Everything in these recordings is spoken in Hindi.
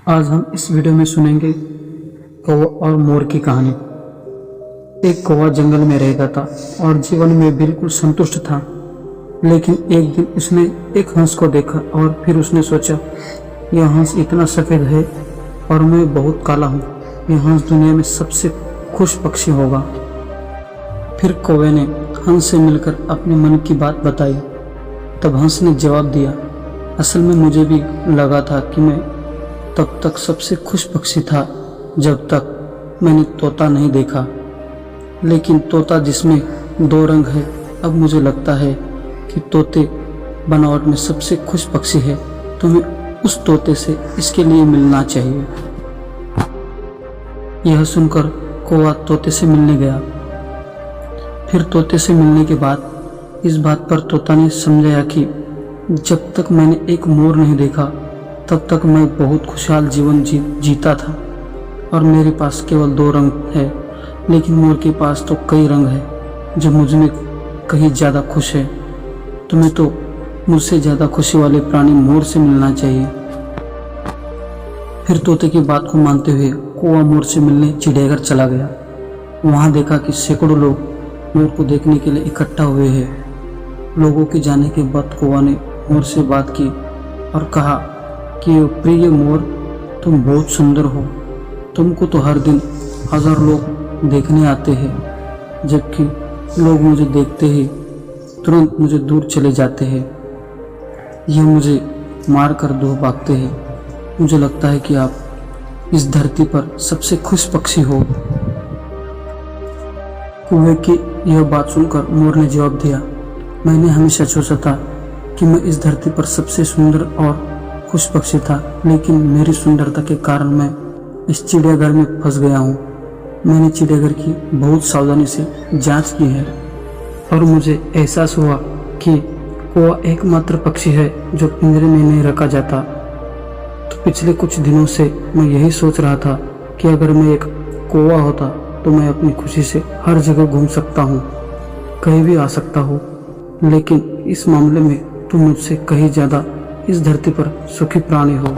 आज हम इस वीडियो में सुनेंगे कौवा और मोर की कहानी। एक कौवा जंगल में रहता था और जीवन में बिल्कुल संतुष्ट था। लेकिन एक दिन उसने एक हंस को देखा और फिर उसने सोचा, यह हंस इतना सफ़ेद है और मैं बहुत काला हूँ। यह हंस दुनिया में सबसे खुश पक्षी होगा। फिर कौवे ने हंस से मिलकर अपने मन की बात बताई। तब हंस ने जवाब दिया, असल में मुझे भी लगा था कि मैं तब तक सबसे खुश पक्षी था जब तक मैंने तोता नहीं देखा। लेकिन तोता जिसमें 2 रंग है, अब मुझे लगता है कि तोते बनावट में सबसे खुश पक्षी है। तुम्हें उस तोते से इसके लिए मिलना चाहिए। यह सुनकर कौवा तोते से मिलने गया। फिर तोते से मिलने के बाद इस बात पर तोता ने समझाया कि जब तक मैंने एक मोर नहीं देखा तब तक मैं बहुत खुशहाल जीवन जीता था और मेरे पास केवल 2 रंग है। लेकिन मोर के पास तो कई रंग है जो मुझ में कहीं ज़्यादा खुश है। तुम्हें तो मुझसे ज़्यादा खुशी वाले प्राणी मोर से मिलना चाहिए। फिर तोते की बात को मानते हुए कौवा मोर से मिलने चिड़ियाघर चला गया। वहाँ देखा कि सैकड़ों लोग मोर को देखने के लिए इकट्ठा हुए हैं। लोगों के जाने के बाद कौवा ने मोर से बात की और कहा कि प्रिय मोर, तुम बहुत सुंदर हो। तुमको तो हर दिन 1000 लोग देखने आते हैं, जबकि लोग मुझे देखते ही तुरंत मुझे दूर चले जाते हैं। यह मुझे मार कर दूर भागते हैं। मुझे लगता है कि आप इस धरती पर सबसे खुश पक्षी हो। कौवे की यह बात सुनकर मोर ने जवाब दिया, मैंने हमेशा सोचा था कि मैं इस धरती पर सबसे सुंदर और खुश पक्षी था, लेकिन मेरी सुंदरता के कारण मैं इस चिड़ियाघर में फंस गया हूँ। मैंने चिड़ियाघर की बहुत सावधानी से जांच की है और मुझे एहसास हुआ कि कौवा एकमात्र पक्षी है जो पिंजरे में नहीं रखा जाता। तो पिछले कुछ दिनों से मैं यही सोच रहा था कि अगर मैं एक कौवा होता तो मैं अपनी खुशी से हर जगह घूम सकता हूँ, कहीं भी आ सकता हूँ। लेकिन इस मामले में तुम मुझसे कहीं ज़्यादा इस धरती पर सुखी प्राणी हो।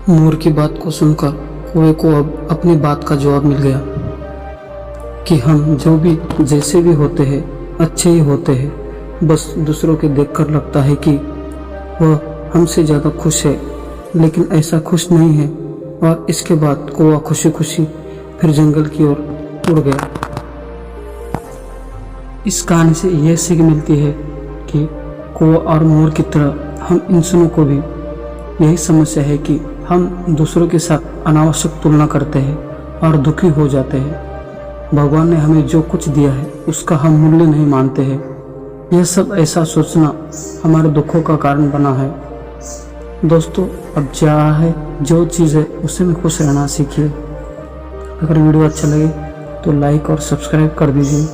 मोर की बात को सुनकर कौवे को अब अपनी बात का जवाब मिल गया कि हम जो भी जैसे भी होते हैं अच्छे ही होते हैं। बस दूसरों के देखकर लगता है कि वह हमसे ज़्यादा खुश है, लेकिन ऐसा खुश नहीं है। और इसके बाद कौवा खुशी खुशी फिर जंगल की ओर उड़ गया। इस कहानी से यह सीख मिलती है कि कौवा और मोर की तरह हम इंसानों को भी यही समस्या है कि हम दूसरों के साथ अनावश्यक तुलना करते हैं और दुखी हो जाते हैं। भगवान ने हमें जो कुछ दिया है उसका हम मूल्य नहीं मानते हैं। यह सब ऐसा सोचना हमारे दुखों का कारण बना है। दोस्तों, अब जहाँ है जो चीज़ है उसे में खुश रहना सीखिए। अगर वीडियो अच्छा लगे तो लाइक और सब्सक्राइब कर दीजिए।